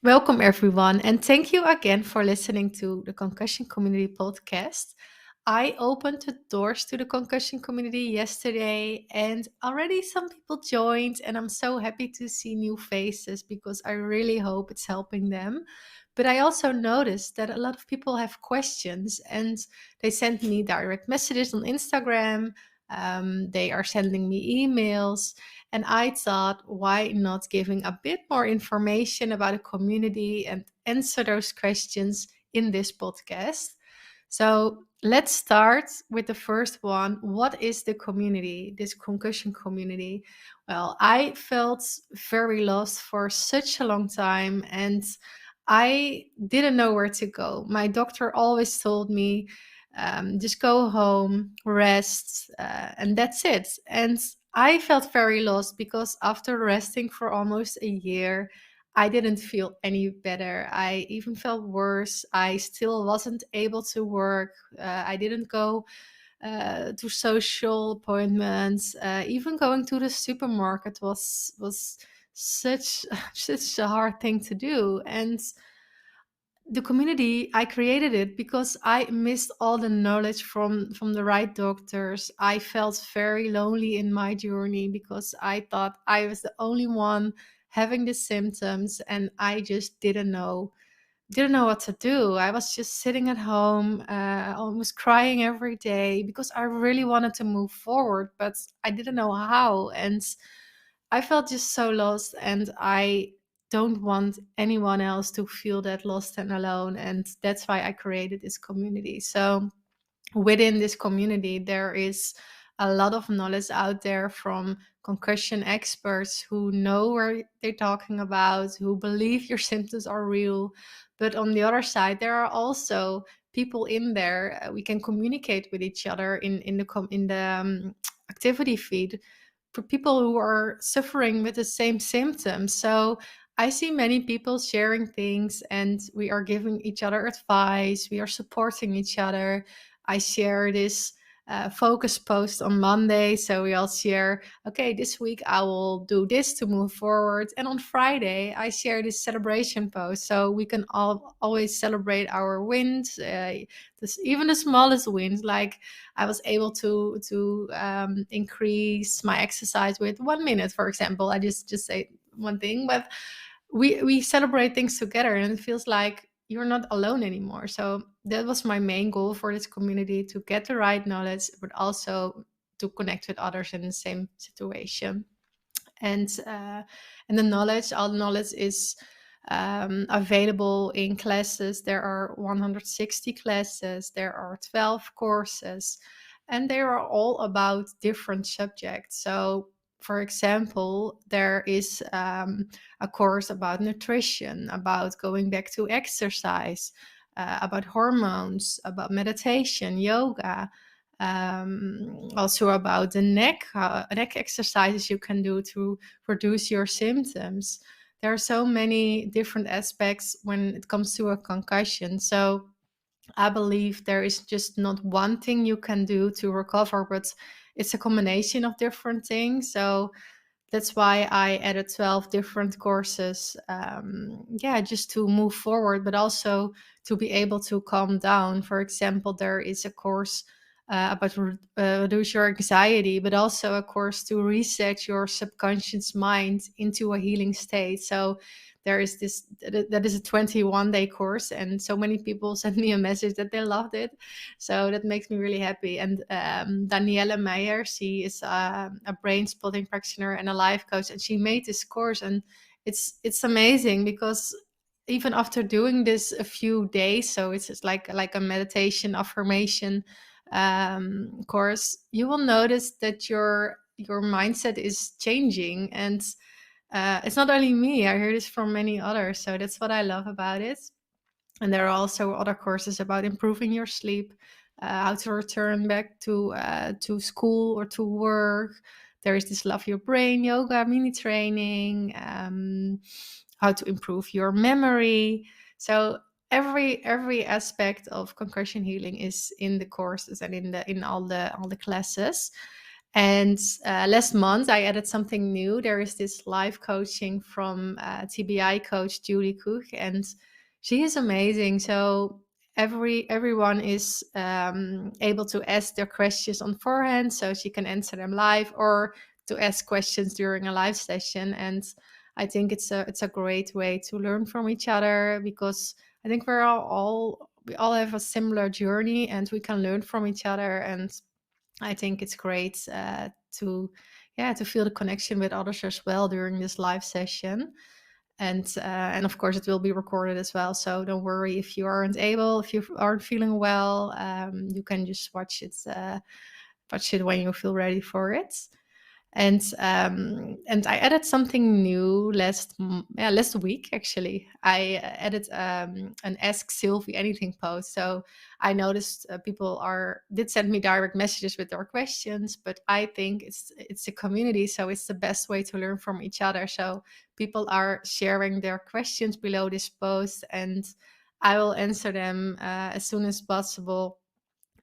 Welcome, everyone, and thank you again for listening to the Concussion Community podcast. I opened the doors to the Concussion Community yesterday, and already some people joined, and I'm so happy to see new faces because I really hope it's helping them. But I also noticed that a lot of people have questions, and they send me direct messages on Instagram. They are sending me emails. And I thought, why not giving a bit more information about a community and answer those questions in this podcast? So let's start with the first one. What is the community, this concussion community? Well, I felt very lost for such a long time and I didn't know where to go. My doctor always told me, just go home, rest, and that's it. And I felt very lost because after resting for almost a year, I didn't feel any better. I even felt worse. I still wasn't able to work. I didn't go to social appointments. Even going to the supermarket was such such a hard thing to do. And the community, I created it because I missed all the knowledge from the right doctors. I felt very lonely in my journey because I thought I was the only one having the symptoms, and I just didn't know what to do. I was just sitting at home, almost crying every day because I really wanted to move forward, but I didn't know how. And I felt just so lost, and I don't want anyone else to feel that lost and alone. And that's why I created this community. So within this community, there is a lot of knowledge out there from concussion experts who know what they're talking about, who believe your symptoms are real. But on the other side, there are also people in there. We can communicate with each other in the activity feed for people who are suffering with the same symptoms. So I see many people sharing things, and we are giving each other advice. We are supporting each other. I share this focus post on Monday. So we all share, okay, this week I will do this to move forward. And on Friday, I share this celebration post. So we can all always celebrate our wins, even the smallest wins. Like I was able to increase my exercise with 1 minute, for example. I just say one thing, but we celebrate things together, and it feels like you're not alone anymore. So that was my main goal for this community, to get the right knowledge, but also to connect with others in the same situation. And uh, and the knowledge, all the knowledge is available in classes. There are 160 classes, there are 12 courses, and they are all about different subjects. So for example, there is a course about nutrition, about going back to exercise, about hormones, about meditation, yoga, also about the neck exercises you can do to reduce your symptoms. There are so many different aspects when it comes to a concussion. So I believe there is just not one thing you can do to recover, but it's a combination of different things. So that's why I added 12 different courses. Yeah, just to move forward, but also to be able to calm down. For example, there is a course about reduce your anxiety, but also a course to reset your subconscious mind into a healing state. So there is this, that is a 21-day course, and so many people sent me a message that they loved it. So that makes me really happy. And Danielle Meyer, she is a brain spotting practitioner and a life coach, and she made this course, and it's amazing because even after doing this a few days, so it's just like a meditation affirmation course, you will notice that your mindset is changing. And it's not only me, I hear this from many others, so that's what I love about it. And there are also other courses about improving your sleep, how to return back to school or to work. There is this Love Your Brain yoga mini training, how to improve your memory. So every aspect of concussion healing is in the courses and in all the classes. And last month, I added something new. There is this live coaching from TBI coach Julie Cook, and she is amazing. So everyone is able to ask their questions on forehand, so she can answer them live, or to ask questions during a live session. And I think it's a great way to learn from each other, because I think we all have a similar journey, and we can learn from each other. And I think it's great to to feel the connection with others as well during this live session. And of course it will be recorded as well. So don't worry if you aren't able, if you aren't feeling well, you can just watch it when you feel ready for it. And I added something new last week actually. I added an Ask Sylvia Anything post. So I noticed people did send me direct messages with their questions, but I think it's a community, so it's the best way to learn from each other. So people are sharing their questions below this post, and I will answer them as soon as possible.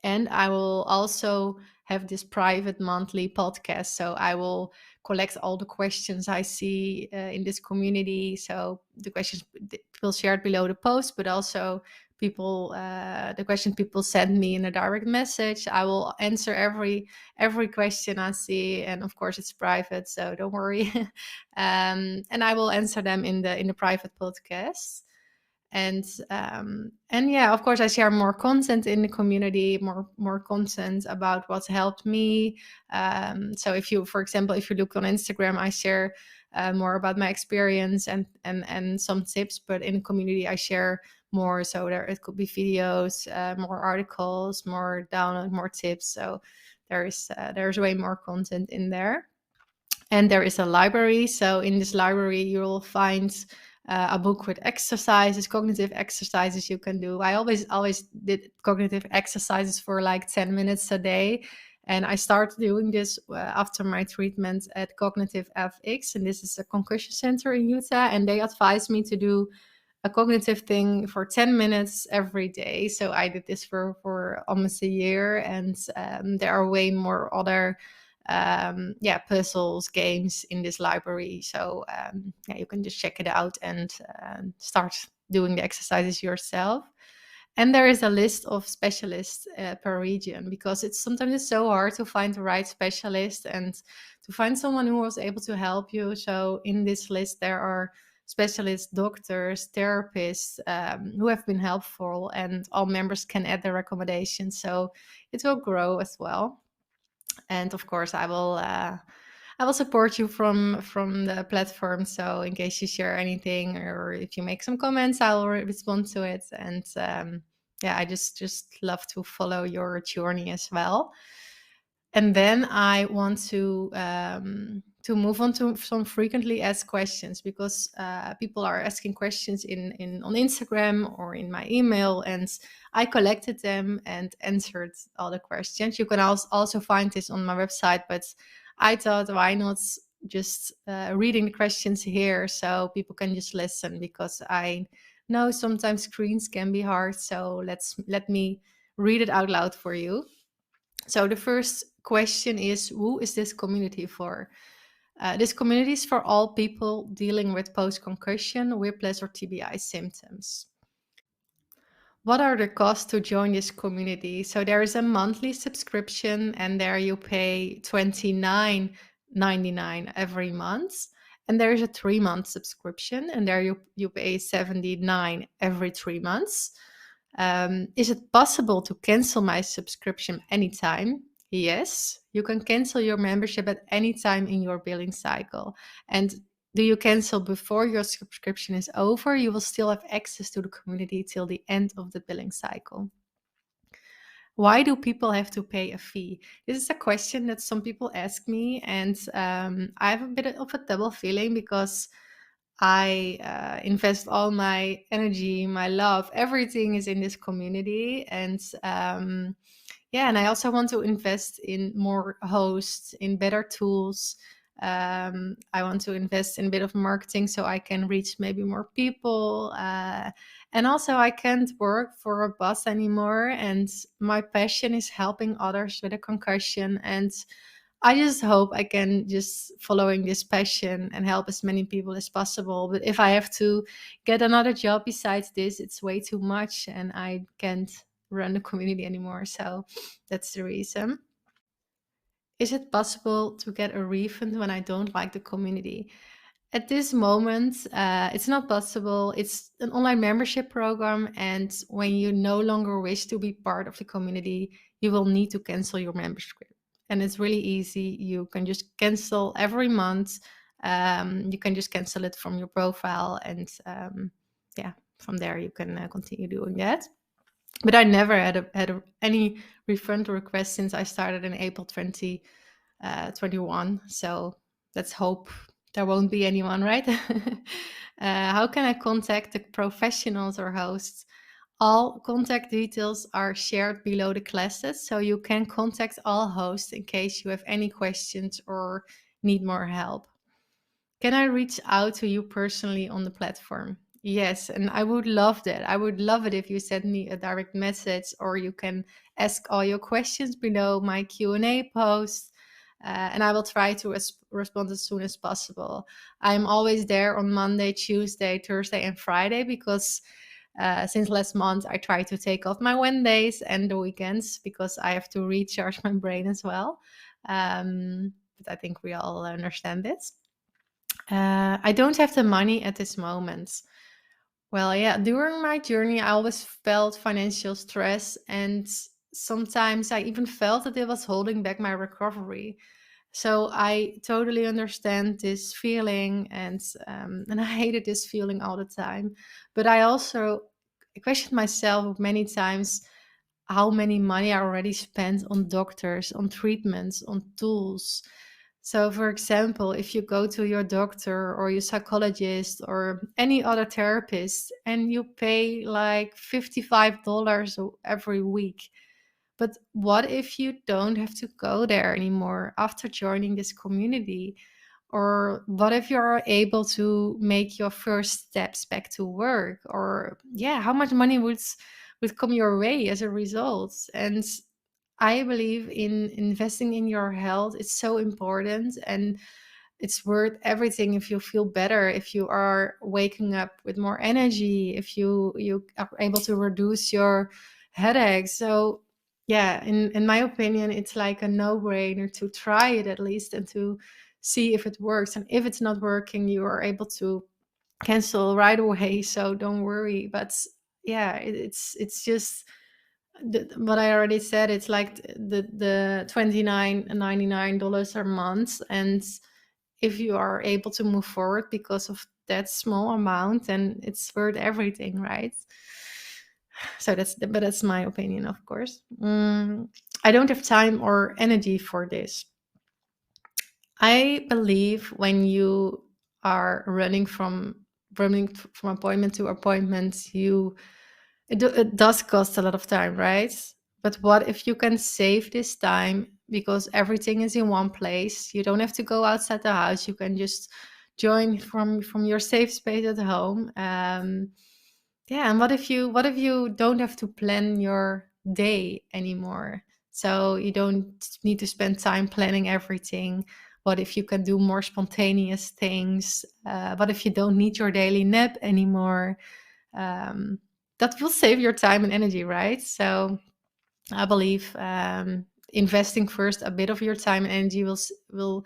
And I will also have this private monthly podcast. So I will collect all the questions I see in this community. So the questions people shared below the post, but also the questions people send me in a direct message. I will answer every question I see, and of course it's private, so don't worry. And I will answer them in the private podcast. And yeah, of course I share more content in the community, more content about what's helped me. So if you, for example, if you look on Instagram, I share more about my experience and some tips, but in the community I share more. So there it could be videos, more articles, more download, more tips. So there's way more content in there. And there is a library. So in this library, you will find a book with exercises, cognitive exercises you can do. I always did cognitive exercises for like 10 minutes a day. And I started doing this after my treatment at Cognitive FX. And this is a concussion center in Utah. And they advised me to do a cognitive thing for 10 minutes every day. So I did this for almost a year. And there are way more other puzzles, games in this library. So you can just check it out and start doing the exercises yourself. And there is a list of specialists per region, because it's so hard to find the right specialist and to find someone who was able to help you. So in this list there are specialists, doctors, therapists who have been helpful, and all members can add their recommendations. So it will grow as well. And of course I will support you from the platform. So in case you share anything, or if you make some comments, I will respond to it. And I just love to follow your journey as well. And then I want to move on to some frequently asked questions, because people are asking questions in on Instagram or in my email, and I collected them and answered all the questions. You can also find this on my website, but I thought, why not just reading the questions here so people can just listen, because I know sometimes screens can be hard. So let me read it out loud for you. So the first question is, who is this community for? This community is for all people dealing with post-concussion, whiplash, or TBI symptoms. What are the costs to join this community? So there is a monthly subscription, and there you pay $29.99 every month. And there is a 3-month subscription, and there you pay $79 every 3 months. Is it possible to cancel my subscription anytime? Yes, you can cancel your membership at any time in your billing cycle. And do you cancel before your subscription is over? You will still have access to the community till the end of the billing cycle. Why do people have to pay a fee? This is a question that some people ask me, and I have a bit of a double feeling, because I invest all my energy, my love, everything is in this community. And I also want to invest in more hosts, in better tools. I want to invest in a bit of marketing so I can reach maybe more people. And also, I can't work for a boss anymore. And my passion is helping others with a concussion. And I just hope I can just following this passion and help as many people as possible. But if I have to get another job besides this, it's way too much and I can't run the community anymore. So that's the reason. Is it possible to get a refund when I don't like the community? At this moment, it's not possible. It's an online membership program, and when you no longer wish to be part of the community, you will need to cancel your membership. And it's really easy. You can just cancel every month. You can just cancel it from your profile, and yeah, from there you can continue doing that. But I never had any refund request since I started in April 2021. So let's hope there won't be anyone, right? How can I contact the professionals or hosts? All contact details are shared below the classes, so you can contact all hosts in case you have any questions or need more help. Can I reach out to you personally on the platform? Yes, and I would love that. I would love it if you send me a direct message, or you can ask all your questions below my Q&A post, and I will try to respond as soon as possible. I'm always there on Monday, Tuesday, Thursday, and Friday because since last month I try to take off my Wednesdays and the weekends because I have to recharge my brain as well. But I think we all understand this. I don't have the money at this moment. Well, yeah, during my journey, I always felt financial stress, and sometimes I even felt that it was holding back my recovery. So I totally understand this feeling, and I hated this feeling all the time. But I also questioned myself many times how many money I already spent on doctors, on treatments, on tools. So, for example, if you go to your doctor or your psychologist or any other therapist and you pay like $55 every week, but what if you don't have to go there anymore after joining this community? Or what if you're able to make your first steps back to work? Or yeah, how much money would come your way as a result? And I believe in investing in your health. It's so important, and it's worth everything if you feel better, if you are waking up with more energy, if you are able to reduce your headaches. So yeah, in my opinion, it's like a no-brainer to try it at least and to see if it works. And if it's not working, you are able to cancel right away. So don't worry. But yeah, it's just what I already said. It's like the $29.99 a month, and if you are able to move forward because of that small amount, then it's worth everything, right? So but that's my opinion, of course. I don't have time or energy for this. I believe when you are running from appointment to appointment, it does cost a lot of time, right? But what if you can save this time because everything is in one place? You don't have to go outside the house. You can just join from your safe space at home. Yeah, and what if you don't have to plan your day anymore? So you don't need to spend time planning everything. What if you can do more spontaneous things? What if you don't need your daily nap anymore? um, that will save your time and energy, right? So I believe investing first a bit of your time and energy will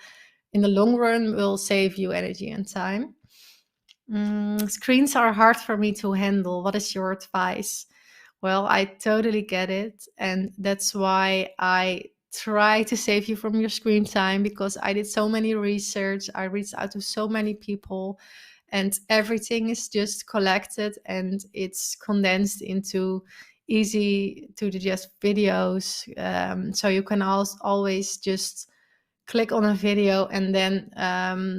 in the long run will save you energy and time. Screens are hard for me to handle. What is your advice? Well, I totally get it, and that's why I try to save you from your screen time, because I did so many research. I reached out to so many people, and everything is just collected and it's condensed into easy to digest videos. So you can always just click on a video and then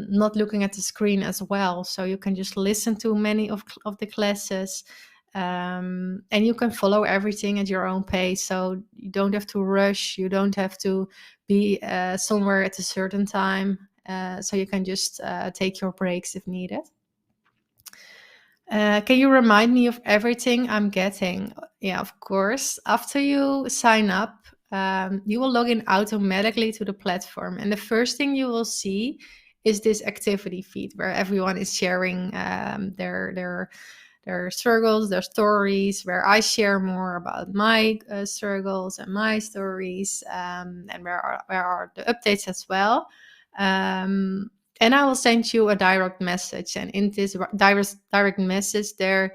not looking at the screen as well. So you can just listen to many of the classes, and you can follow everything at your own pace. So you don't have to rush. You don't have to be somewhere at a certain time. So you can just take your breaks if needed. Can you remind me of everything I'm getting? Yeah, of course. After you sign up, you will log in automatically to the platform. And the first thing you will see is this activity feed where everyone is sharing their struggles, their stories, where I share more about my struggles and my stories, and where are the updates as well. Um, and I will send you a direct message. And in this direct message, there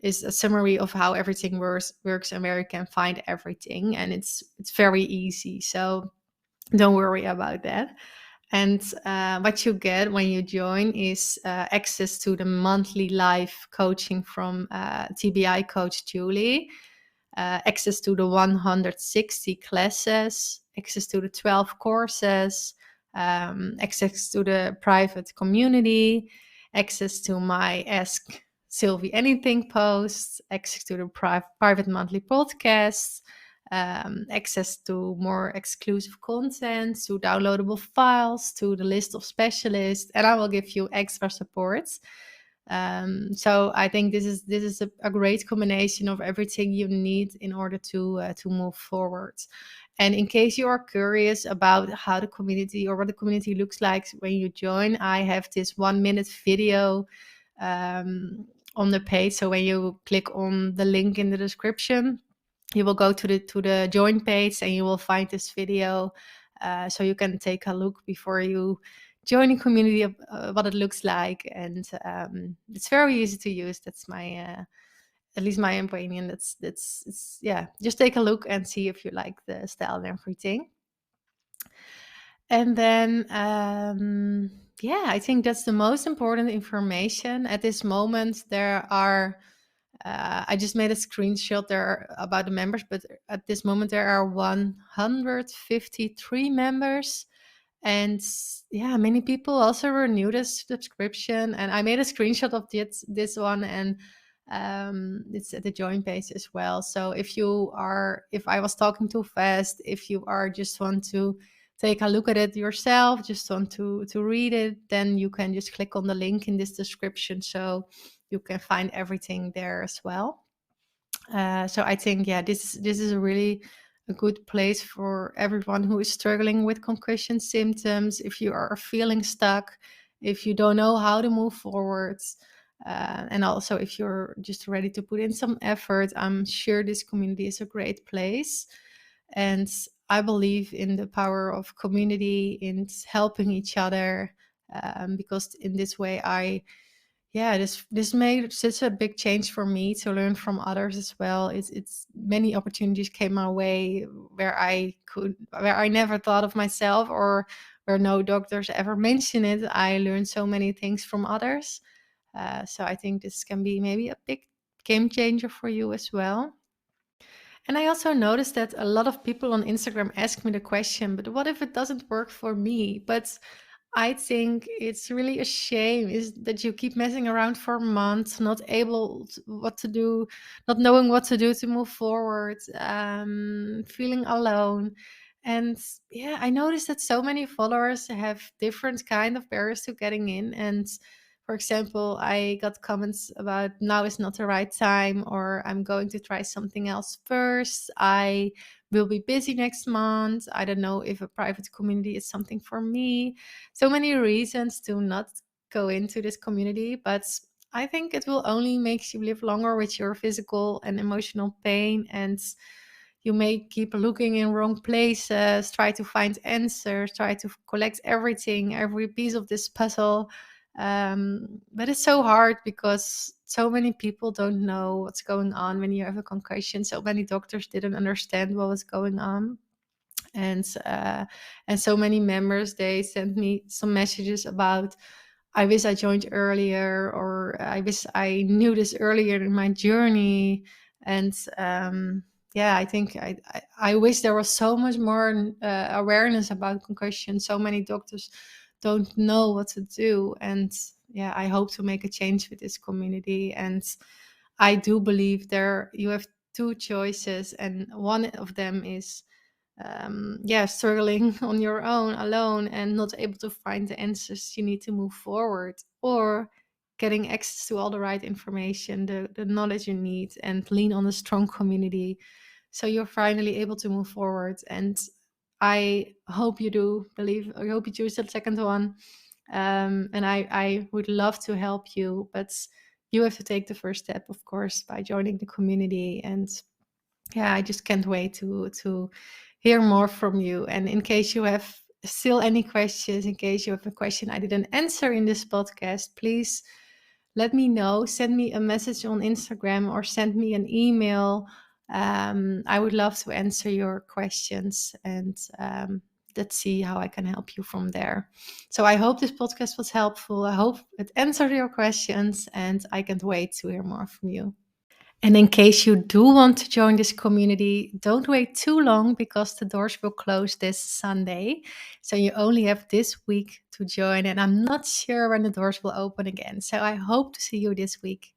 is a summary of how everything works and where you can find everything. And it's very easy. So don't worry about that. And what you get when you join is access to the monthly live coaching from TBI coach Julie, access to the 160 classes, access to the 12 courses, access to the private community, access to my Ask Sylvia Anything posts, access to the private monthly podcasts, access to more exclusive content, to downloadable files, to the list of specialists, and I will give you extra supports. So I think this is a great combination of everything you need in order to move forward. And in case you are curious about how the community or what the community looks like when you join, I have this 1 minute video on the page. So when you click on the link in the description, you will go to the join page and you will find this video, so you can take a look before you join the community of what it looks like. And it's very easy to use. That's my at least my opinion. It's yeah, just take a look and see if you like the style and everything. And then yeah, I think that's the most important information at this moment. There are I just made a screenshot there about the members, but at this moment there are 153 members. And yeah, many people also renew this subscription. And I made a screenshot of this one, and it's at the join page as well. So if I was talking too fast, if you are just want to take a look at it yourself, just want to read it, then you can just click on the link in this description. So you can find everything there as well. So I think, yeah, this is a really a good place for everyone who is struggling with concussion symptoms. If you are feeling stuck, if you don't know how to move forward, and also if you're just ready to put in some effort, I'm sure this community is a great place. And I believe in the power of community, in helping each other, because in this way yeah, this made such a big change for me to learn from others as well. It's many opportunities came my way where I never thought of myself, or where no doctors ever mentioned it. I learned so many things from others. So I think this can be maybe a big game changer for you as well. And I also noticed that a lot of people on Instagram ask me the question, but what if it doesn't work for me? But I think it's really a shame is that you keep messing around for months, not able what to do, not knowing what to do to move forward, feeling alone. And yeah, I noticed that so many followers have different kind of barriers to getting in. And for example, I got comments about now is not the right time, or I'm going to try something else first. I will be busy next month. I don't know if a private community is something for me. So many reasons to not go into this community, but I think it will only make you live longer with your physical and emotional pain. And you may keep looking in wrong places, try to find answers, try to collect everything, every piece of this puzzle. But it's so hard because so many people don't know what's going on when you have a concussion. So many doctors didn't understand what was going on. And so many members, they sent me some messages about, I wish I joined earlier, or I wish I knew this earlier in my journey. And yeah, I think I wish there was so much more awareness about concussion. So many doctors don't know what to do. And yeah, I hope to make a change with this community. And I do believe there you have two choices, and one of them is yeah, struggling on your own alone and not able to find the answers you need to move forward, or getting access to all the right information, the knowledge you need, and lean on a strong community. So you're finally able to move forward. And I hope you do believe, I hope you choose the second one. And I would love to help you, but you have to take the first step, of course, by joining the community. And yeah, I just can't wait to hear more from you. And in case you have still any questions, in case you have a question I didn't answer in this podcast, please let me know. Send me a message on Instagram or send me an email. I would love to answer your questions, and let's see how I can help you from there. So I hope this podcast was helpful. I hope it answered your questions, and I can't wait to hear more from you. And in case you do want to join this community, don't wait too long because the doors will close this Sunday. So you only have this week to join, and I'm not sure when the doors will open again. So I hope to see you this week.